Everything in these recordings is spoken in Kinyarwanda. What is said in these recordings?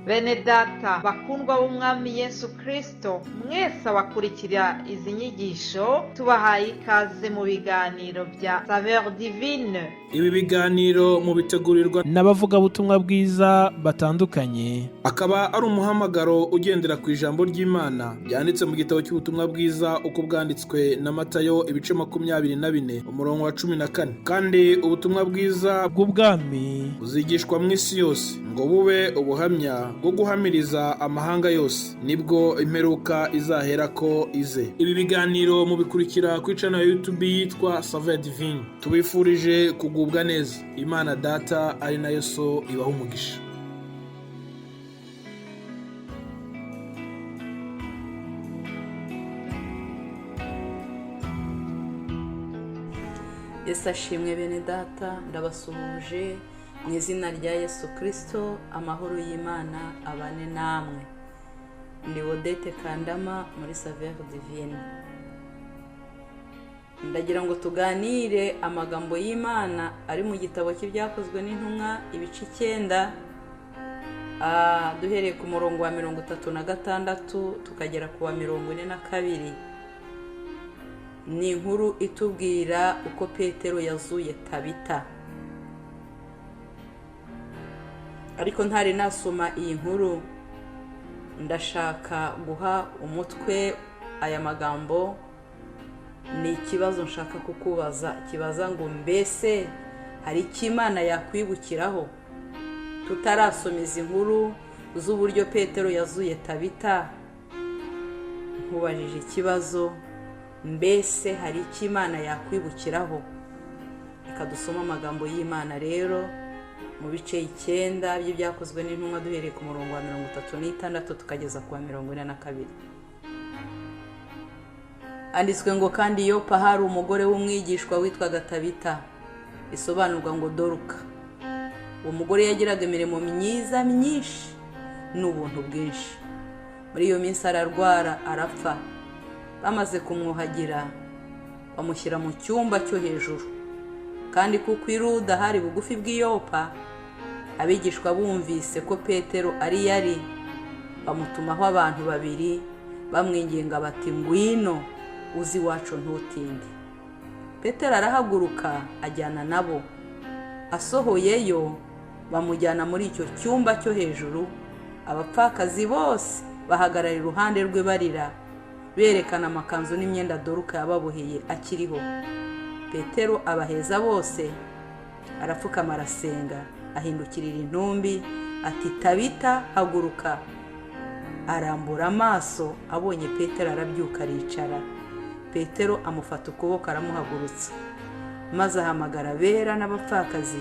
Bene data bakundwa b'umwami Yesu Kristo, mwese abakurikira izi nyigisho tubahaye ikaze mu biganiro bya Saveur Divine. Ibi biganiro mu bitegurirwa n'abavugabutumwa bwiza batandukanye, akaba ari umuhamagaro ugendera ku ijambo ry'Imana byanditse mu gitabo cy'ubutumwa bwiza uko bwanditswe na Matayo ibice 24 umurongo wa 14. Kandi ubutumwa bwiza bw'ubwami buzigishwa mu isi yose ngo bube ubuhamya bwo guhamiriza amahanga yose, nibwo imperuka izahera ko ize. Ibi biganiro mubikurikira ku channel ya YouTube yitwa Saveur Divine. Tubifurije kugubwa neza. Imana Data ari nayo So ibaha umugisha. Yesu ashimwe bene data, ndabasuhuje mu izina rya Yesu Kristo. Amahoro y'Imana abane namwe. Ndi Odette Kandama muri Saveur Divine. Ndagira ngo tuganire amagambo y'Imana ari mu gitabo cy'ibyakozwe n'intumwa ibice 9, duhereye ku murongo wa 36 tukagera ku wa 42. Ni inkuru itubwira uko Petero yazuye Tabita. Ariko ntari nasoma iyi nkuru, ndashaka guha umutwe aya magambo. Ni ikibazo nshaka kukubaza, kibaza ngo mbese hari icyo Imana yakwibukiraho? Tutarasoma izi nkuru z'uburyo Petero yazuye Tabita, nkubajije ikibazo, mbese hari icyo Imana yakwibukiraho? Reka dusome amagambo y'Imana rero mu bice 9 by'ibyakozwe n'intumwa duhereye ku murongo wa 36 tukageza ku wa 42. Anditswe ngo kandi Yopa hari umugore w'umwigishwa witwaga Tabita, isobanurwa ngo Doruka. Uwo mugore yagiraga imirimo myiza myinshi n'ubuntu bwinshi. Muri iyo minsi ararwara arapfa. Bamaze kumwuhagira bamushyira mu cyumba cyo hejuru, kandi kuko iruda hari bugufi bw'Iyopa, abigishwa bumvise ko Petero yari bamutumaho abantu 2 bamwinginga bati ngwino uzi wacu ntutinde. Petero arahaguruka ajyana nabo. Asohoyeyo bamujyana muri icyo cyumba cyo hejuru. Abapfakazi bose bahagarara iruhande rwe barira, berekana amakanzu n'imyenda Doruka yababoheye akiriho. Petero abaheza bose, arapfukama arasenga, ahindukirira intumbi ati Tabita haguruka. Arambura amaso, abonye Petero arabyuka aricara. Petero amufata ukuboko aramuhagurutsa, maze ahamagara abera n'abapfakazi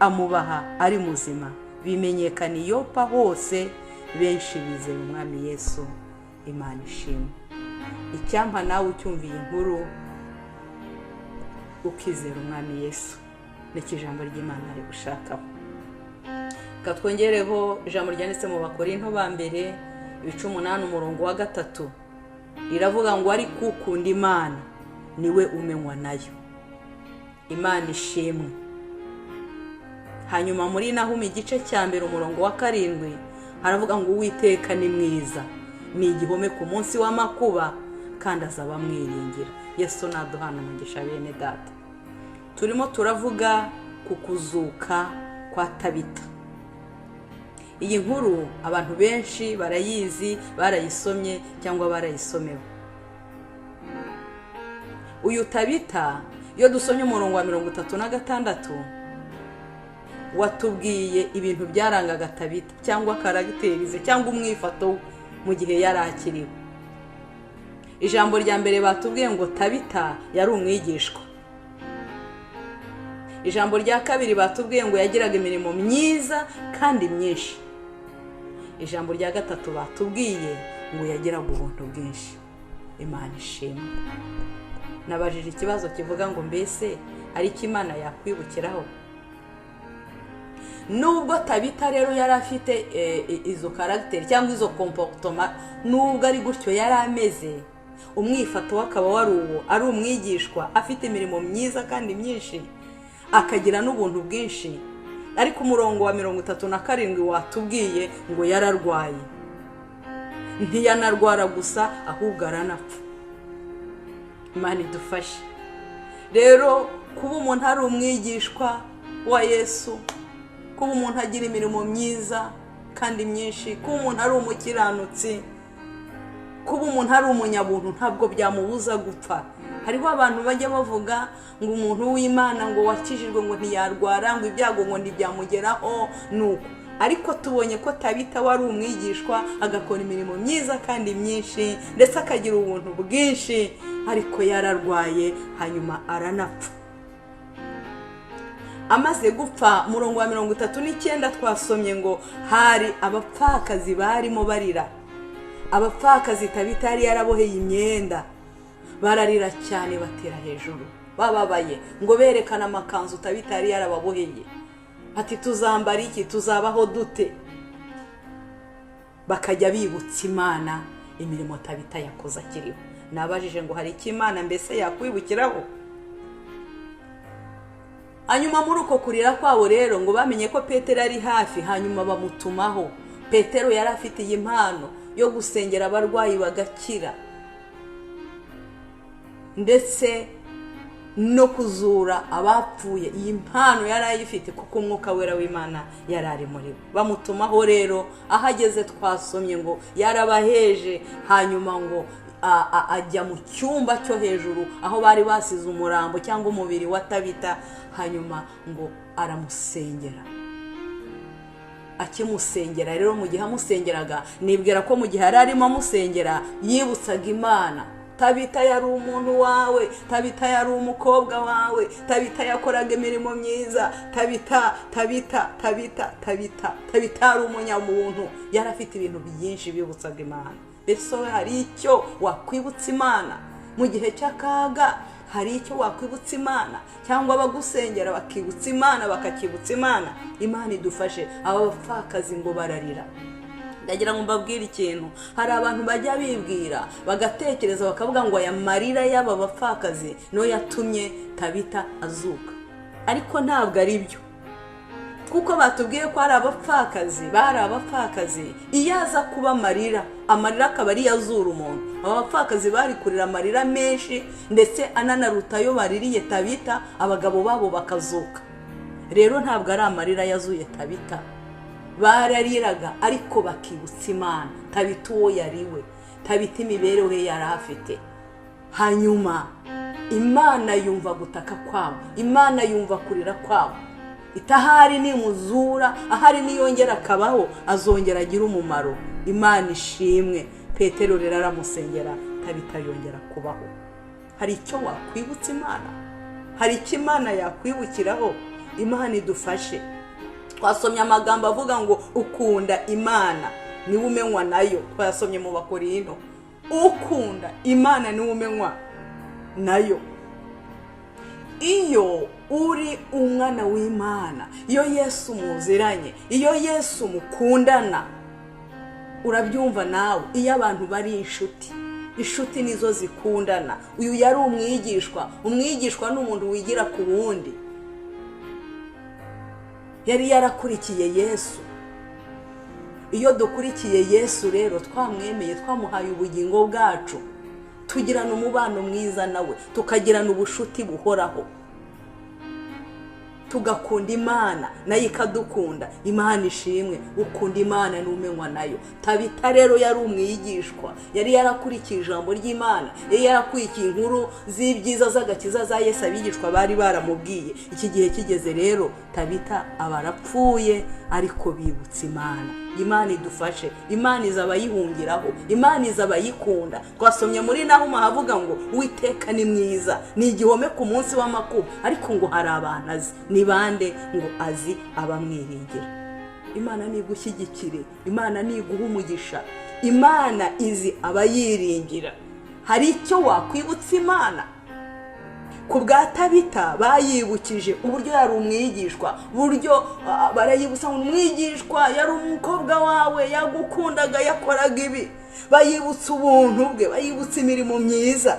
amubaha ari muzima. Bimenyekana Yopa hose, benshi bizera umwami Yesu. Imana ishimwe. Icyampa nawe ucyumviye inkuru ukizera umwami Yesu, n'iki ijambo ry'Imana ari gushakaho. Katwongereho ijambo ryanditse mu Bakorinto ba mbere ibice 8 umurongo wa 3. Riravuga ngo ari kukunda Imana niwe umenywa nayo. Imana ishimwe. Hanyuma muri Nahumi igice cya 2 umurongo wa 7 haravuga ngo Uwiteka ni mwiza, ni igihome ku munsi w'amakuba, kandi azaba mwiringira. Yesu naduhana umugisha bene data. Turimo turavuga ku kuzuka kwa Tabita. Iyi nkuru abantu benshi barayizi, barayisomye cyangwa barayisomewe. Uyu Tabita iyo dusomye umurongo wa 36 watubwiye ibintu byarangaga Tabita, cyangwa karagiterize, cyangwa umwifato mu gihe yari akiriho. Ijambo rya mbere batubwiye ngo Tabita yari umwigishwa. Ijambo rya kabiri batubwiye ngo yagiraga imirimo myiza kandi myinshi. Ijambo rya gatatu batubwiye ngo yagiraga ubuntu bwinshi. Imana ishimwe. Nabajije ikibazo kivuga ngo mbese ari iki Imana yakwibukiraho? Nubwo Tabita rero yari afite izo character cyangwa izo comportement, nubwo ari gutyo yari ameze, umwifato wakaba wari uwo, ari umwigishwa afite imirimo myiza kandi myinshi, akagira n'ubuntu bwinshi, ariko umurongo wa 37 watubwiye ngo yararwaye. Ntiyanarwara gusa ahubwo aranapfa. Imana idufashe rero kuba umuntu ari umwigishwa wa Yesu, kuba umuntu agira imirimo myiza kandi myinshi, kuba umuntu ari umukiranutsi, kuba umuntu ari umunyabuntu ntabwo byamubuza gupfa. Hariho abantu bajya bavuga ngo umuntu w'Imana ngo wakijijwe ngo ntiyarwara, ngo ibyago ngo ntibyamugeraho nuko. Ariko tubonye ko Tabita wari umwigishwa agakora imirimo myiza kandi myinshi ndetse akagira ubuntu bwinshi, ariko yararwaye hanyuma aranapfa. Amaze gupfa murongo wa 39 twasomye ngo hari abapfakazi barimo barira. Abapfakazi Tabita yari yaraboheye imyenda, bararira cyane batera hejuru bababaye ngo berekana amakanzu Tabita yari yarababoheye. Ati tuzambara iki, tuzabaho dute? Bakajya bibutsa Imana imirimo Tabita yakoze akiriho. Nabajije ngo hari iki Imana mbese yakwibukiraho? Hanyuma muri uko kurira kwabo rero ngo bamenye ko Petero ari hafi, hanyuma bamutumaho. Petero yari afite iyi mpano yo gusengera abarwayi bagakira ndetse no kuzura abapfuye. Iyi mpano yari ayifite kuko umwuka wera w'Imana yari ari muri bo. Bamutumaho rero, ahageze twasomye ngo yarabaheje, hanyuma ngo ajya mu cyumba cyo hejuru aho bari basize umurambo cyangwa umubiri wa Tabita, hanyuma ngo aramusengera. Akimusengera rero, mu gihe amusengeraga, nibwira ko mu gihe arimo amusengera yibutsaga Imana. Tabita yari umuntu wawe, Tabita yari umukobwa wawe, Tabita yakoraga imirimo myiza, Tabita yari umunyamuntu, yari afite ibintu byinshi bibutsaga Imana. Mbese hari icyo wakwibutsa Imana mu gihe cy'akaga? Hari icyo wakwibutsa Imana? Cyangwa abagusengera bakibutsa Imana, bakakibutsa Imana? Imana idufashe. Aba bapfakazi ngo bararira. Ndagira ngo mbabwire ikintu, hari abantu bajya bibwira bagatekereza bakavuga ngo aya marira y'aba bapfakazi no yatumye Tabita azuka, ariko ntabwo ari byo. Kuko batubwiye ko ari abapfakazi, bari abapfakazi. Iyo aza kuba amarira akaba ari yazura umuntu, aba bapfakazi bari kurira amarira menshi ndetse ananaruta yo baririye Tabita, abagabo babo bakazuka. Rero ntabwo ari amarira yazuye Tabita, barariraga ariko bakibutsa Imana. Tabita uwo yariwe, Tabita imibereho ye yari afite. Hanyuma Imana yumva gutaka kwabo, Imana yumva kurira kwabo. Itahari nimuzura, ahari niyongera akabaho, azongera agira umumaro. Imana ishimwe. Petero rero aramusengera, Tabita yongera kubaho. Hari icyo wakwibutsa Imana? Hari icyo Imana yakwibukiraho? Imana idufashe. Twasomye amagambo avuga ngo ukunda Imana niwe umenywa nayo. Twasomye mu Bakorinto, ukunda Imana niwe umenywa nayo. Iyo uri umwana w'Imana, iyo Yesu muziranye, iyo Yesu mukundana, urabyumva nawe. Iyo abantu bari inshuti nizo zikundana. Uyu yari umwigishwa. Umwigishwa ni umuntu wigira ku wundi. Yari yarakurikiye Yesu. Iyo dukurikiye Yesu rero, twamwemeye, twamuhaye ubugingo bwacu, tugirana umubano mwiza nawe, tukagirana ubushuti buhoraho, tugakunda Imana nayo ikadukunda. Imana ishimwe. Ukunda Imana n'umenywa nayo. Tabita rero yari umwigishwa, yari yarakurikiye ijambo ry'Imana, yari yarakurikiye inkuru z'ibyiza z'agakiza za Yesu abigishwa bari baramubwiye. Iki gihe kigeze rero, Tabita abarapfuye ariko bibutsa Imana. Imana idufashe. Imana izabayihungiraho, Imana izabayikunda. Twasomye muri Nahuma havuga ngo Uwiteka ni mwiza, ni igihome ku munsi w'amakuba, ariko ngo hari abantu azi. Ni bande? Ngo azi abamwiringira. Imana nigushyigikire, Imana niguha umugisha, Imana izi abayiringira. Hari icyo wakwibutsa Imana? Ku bwa Tabita bayibukije uburyo yari umwigishwa, uburyo barayibutsa ngo umwigishwa yari umukobwa wawe, yagukundaga, yakoraga ibi. Bayibutsa ubuntu bwe, bayibutsa imirimo myiza,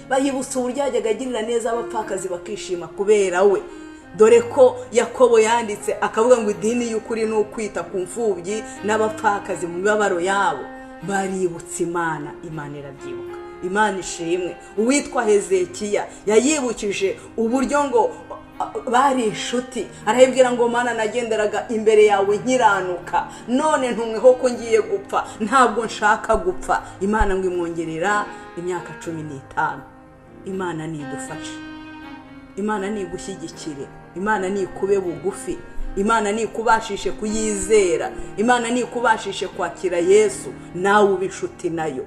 bayibutsa uburyo yajyaga agirira neza abapfakazi bakishima kubera we. dore ko Yakobo yanditse akavuga ngo idini y'ukuri ni ukwita ku mfubyi n'abapfakazi mu mibabaro yabo. Baributsa Imana, Imana irabyibuka. Imana ishimwe. Uwitwa Hezekiya yayibukije uburyo ngo bari inshuti, arayibwira ngo Mana nagenderaga imbere yawe nkiranuka, none ntumweho ko ngiye gupfa, ntabwo nshaka gupfa. Imana ngo imwongerera imyaka 15. Imana nidufashe, Imana nigushyigikire, Imana nikube bugufi, Imana nikubashishe kuyizera, Imana nikubashishe kwakira Yesu, nawe ube inshuti nayo.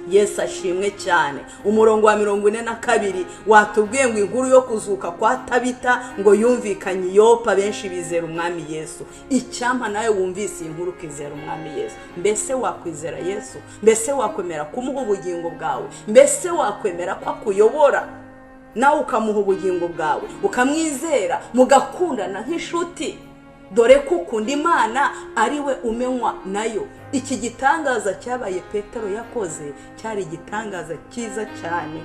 Yesu ashimwe cyane. Umurongo wa 42 watubwiye ngo inkuru yo kuzuka kwa Tabita ngo yumvikanye i Yopa, benshi bizera umwami Yesu. Icyampa nawe wumvise inkuru ukizera umwami Yesu. Mbese wakwizera Yesu? Mbese wakwemera kumuha ubugingo bwawe? Mbese wakwemera ko akuyobora nawe ukamuha ubugingo bwawe, ukamwizera, mugakundana nk'inshuti? Dore ko ukunda Imana ari we umenywa nayo. Iki gitangaza cyabaye Petero yakoze cyari igitangaza cyiza cyane,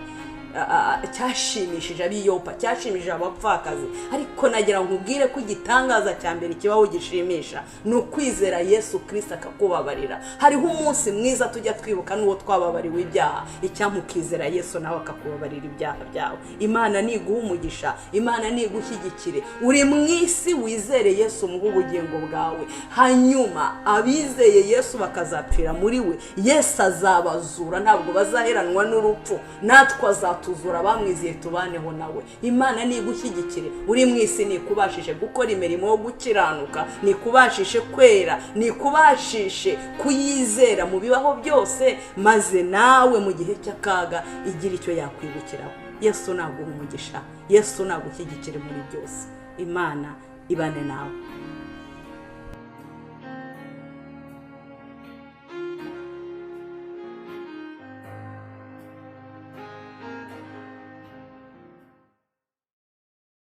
cyashimishije ab'i Yopa, cyashimishije abapfakazi. Ariko nagira ngo ubwire ko igitangaza cya mbere kibaho gishimisha ni ukwizera Yesu Kristo akakubabarira. Hariho umunsi mwiza tujya twibuka n'uwo twababariwe ibyaha, icyampa ukizera Yesu nawe akakubabarira ibyaha byawe. Imana niguha umugisha, Imana nigushyigikire. Uri mu isi, wizere Yesu mu ubugingo bwawe, hanyuma abizeye Yesu bakazapfira muri we, Yesu azabazura, ntabwo bazaheranwa n'urupfu, natwe azatuzura bamwizeye tubaneho nawe. Imana nigushyigikire. Uri mu isi, nikubashishe gukora imirimo yo gukiranuka, nikubashishe kwera, nikubashishe kuyizera mu bibaho byose, maze nawe mu gihe cy'akaga igira icyo yakwibukiraho. Yesu naguha umugisha, Yesu nagushyigikire muri byose. Imana ibane nawe.